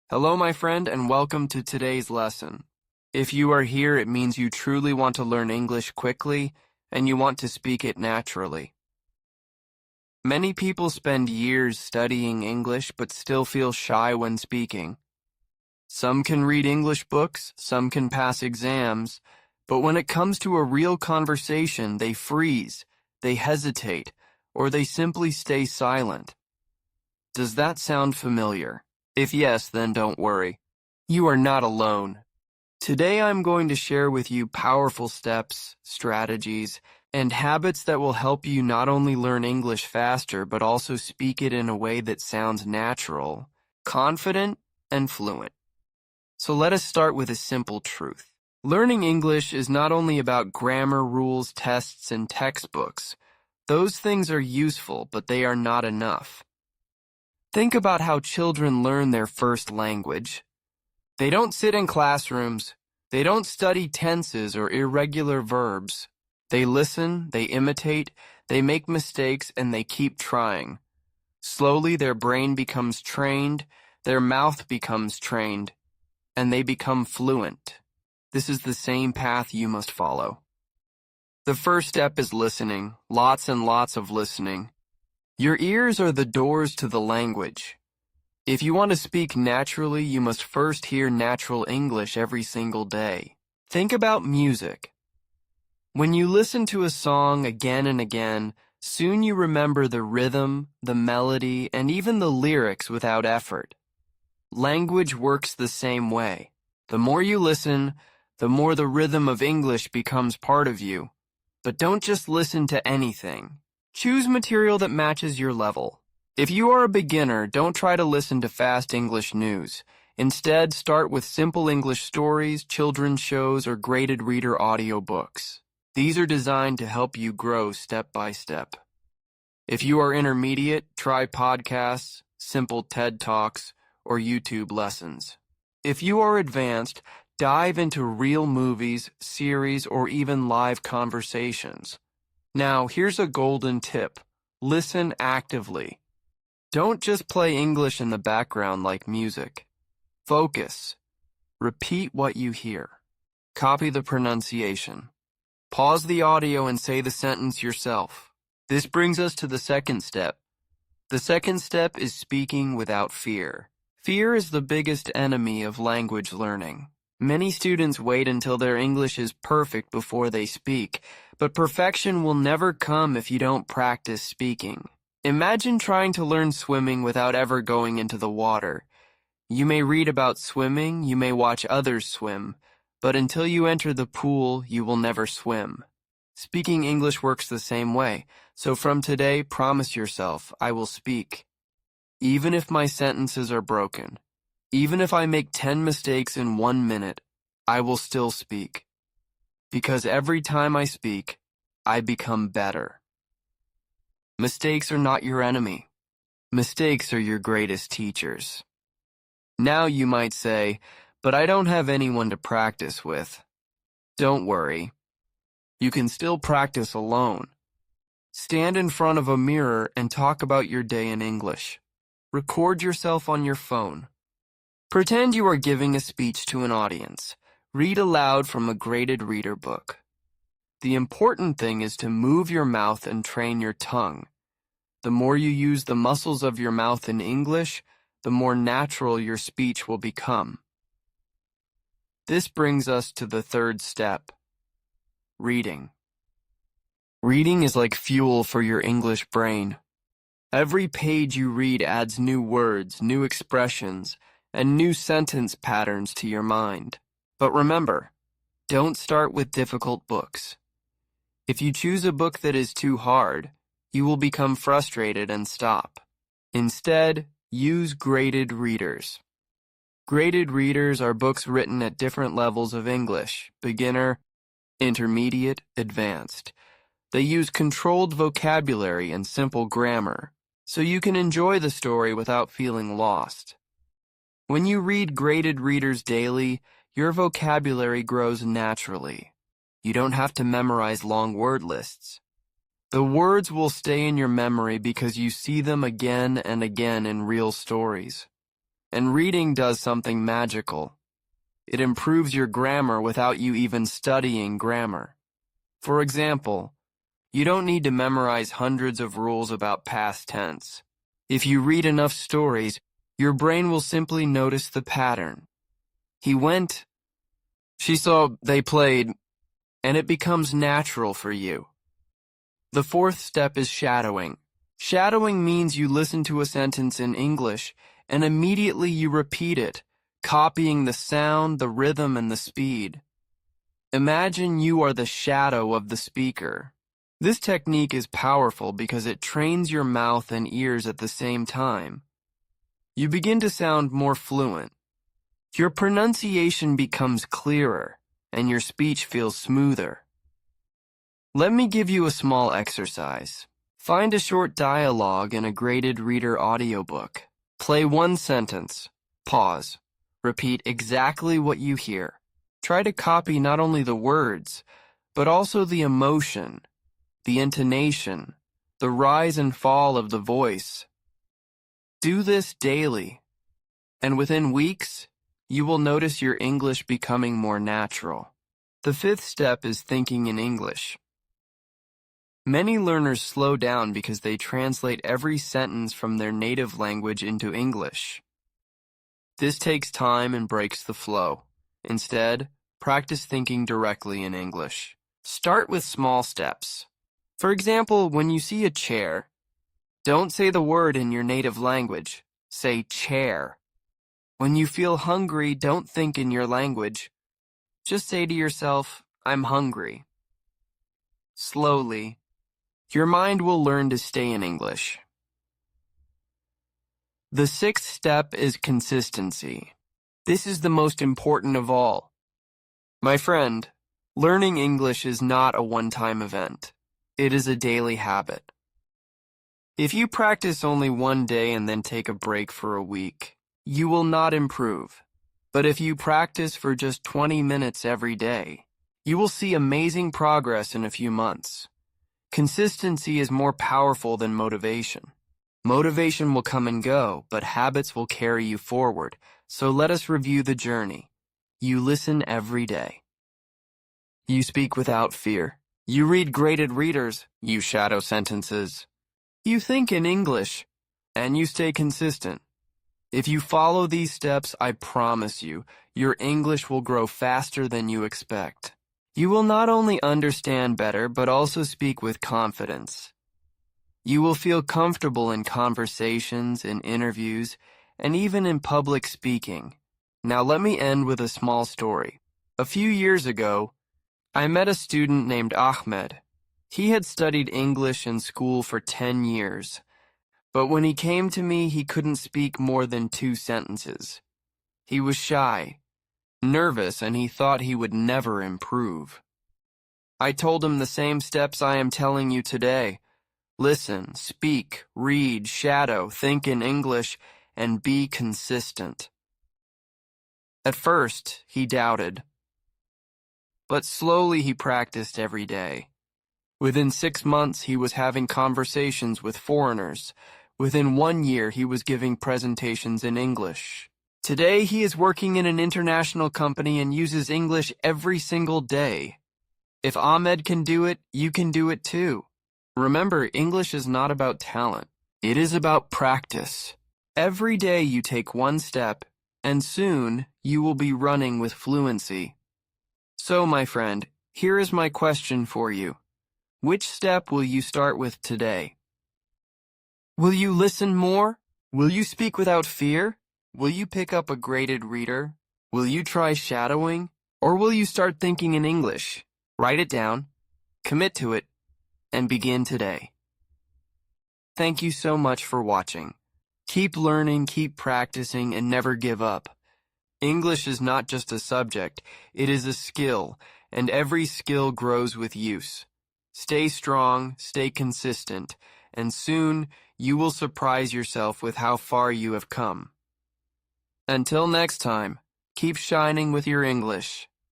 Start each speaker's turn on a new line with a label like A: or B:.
A: Hello, my friend, and welcome to today's lesson. If you are here, it means you truly want to learn English quickly and you want to speak it naturally. Many people spend years studying English but still feel shy when speaking. Some can read English books, some can pass exams, but when it comes to a real conversation, they freeze, they hesitate, or they simply stay silent. Does that sound familiar? If yes, then don't worry. You are not alone. Today I'm going to share with you powerful steps, strategies, and habits that will help you not only learn English faster, but also speak it in a way that sounds natural, confident, and fluent. So let us start with a simple truth. Learning English is not only about grammar rules, tests, and textbooks. Those things are useful, but they are not enough. Think about how children learn their first language. They don't sit in classrooms. They don't study tenses or irregular verbs. They listen, they imitate, they make mistakes, and they keep trying. Slowly, their brain becomes trained, their mouth becomes trained, and they become fluent. This is the same path you must follow. The first step is listening, lots and lots of listening. Your ears are the doors to the language. If you want to speak naturally, you must first hear natural English every single day. Think about music. When you listen to a song again and again, soon you remember the rhythm, the melody, and even the lyrics without effort. Language works the same way. The more you listen, the more the rhythm of English becomes part of you. But don't just listen to anything. Choose material that matches your level. If you are a beginner, don't try to listen to fast English news. Instead, start with simple English stories, children's shows, or graded reader audiobooks. These are designed to help you grow step by step. If you are intermediate, try podcasts, simple TED Talks, or YouTube lessons. If you are advanced, dive into real movies, series, or even live conversations. Now, here's a golden tip. Listen actively. Don't just play English in the background like music. Focus. Repeat what you hear. Copy the pronunciation. Pause the audio and say the sentence yourself. This brings us to the second step. The second step is speaking without fear. Fear is the biggest enemy of language learning. Many students wait until their English is perfect before they speak, but perfection will never come if you don't practice speaking. Imagine trying to learn swimming without ever going into the water. You may read about swimming, you may watch others swim, but until you enter the pool, you will never swim. Speaking English works the same way, so from today, promise yourself, I will speak. Even if my sentences are broken, even if I make 10 mistakes in 1 minute, I will still speak. Because every time I speak, I become better. Mistakes are not your enemy. Mistakes are your greatest teachers. Now you might say, but I don't have anyone to practice with. Don't worry. You can still practice alone. Stand in front of a mirror and talk about your day in English. Record yourself on your phone. Pretend you are giving a speech to an audience. Read aloud from a graded reader book. The important thing is to move your mouth and train your tongue. The more you use the muscles of your mouth in English, the more natural your speech will become. This brings us to the third step. Reading. Reading is like fuel for your English brain. Every page you read adds new words, new expressions, and new sentence patterns to your mind. But remember, don't start with difficult books. If you choose a book that is too hard, you will become frustrated and stop. Instead, use graded readers. Graded readers are books written at different levels of English: beginner, intermediate, advanced. They use controlled vocabulary and simple grammar, so you can enjoy the story without feeling lost. When you read graded readers daily, your vocabulary grows naturally. You don't have to memorize long word lists. The words will stay in your memory because you see them again and again in real stories. And reading does something magical. It improves your grammar without you even studying grammar. For example, you don't need to memorize hundreds of rules about past tense. If you read enough stories, your brain will simply notice the pattern. He went, she saw, they played, and it becomes natural for you. The fourth step is shadowing. Shadowing means you listen to a sentence in English and immediately you repeat it, copying the sound, the rhythm, and the speed. Imagine you are the shadow of the speaker. This technique is powerful because it trains your mouth and ears at the same time. You begin to sound more fluent. Your pronunciation becomes clearer, and your speech feels smoother. Let me give you a small exercise. Find a short dialogue in a graded reader audiobook. Play one sentence. Pause. Repeat exactly what you hear. Try to copy not only the words, but also the emotion, the intonation, the rise and fall of the voice. Do this daily, and within weeks, you will notice your English becoming more natural. The fifth step is thinking in English. Many learners slow down because they translate every sentence from their native language into English. This takes time and breaks the flow. Instead, practice thinking directly in English. Start with small steps. For example, when you see a chair, don't say the word in your native language. Say chair. When you feel hungry, don't think in your language. Just say to yourself, I'm hungry. Slowly, your mind will learn to stay in English. The sixth step is consistency. This is the most important of all. My friend, learning English is not a one-time event. It is a daily habit. If you practice only one day and then take a break for a week, you will not improve. But if you practice for just 20 minutes every day, you will see amazing progress in a few months. Consistency is more powerful than motivation. Motivation will come and go, but habits will carry you forward. So let us review the journey. You listen every day. You speak without fear. You read graded readers. You shadow sentences. You think in English, and you stay consistent. If you follow these steps, I promise you, your English will grow faster than you expect. You will not only understand better, but also speak with confidence. You will feel comfortable in conversations, in interviews, and even in public speaking. Now let me end with a small story. A few years ago, I met a student named Ahmed. He had studied English in school for 10 years, but when he came to me, he couldn't speak more than 2 sentences. He was shy, nervous, and he thought he would never improve. I told him the same steps I am telling you today. Listen, speak, read, shadow, think in English, and be consistent. At first, he doubted, but slowly he practiced every day. Within 6 months, he was having conversations with foreigners. Within 1 year, he was giving presentations in English. Today, he is working in an international company and uses English every single day. If Ahmed can do it, you can do it too. Remember, English is not about talent. It is about practice. Every day you take one step, and soon you will be running with fluency. So, my friend, here is my question for you. Which step will you start with today? Will you listen more? Will you speak without fear? Will you pick up a graded reader? Will you try shadowing? Or will you start thinking in English? Write it down, commit to it, and begin today. Thank you so much for watching. Keep learning, keep practicing, and never give up. English is not just a subject, it is a skill, and every skill grows with use. Stay strong, stay consistent, and soon you will surprise yourself with how far you have come. Until next time, keep shining with your English.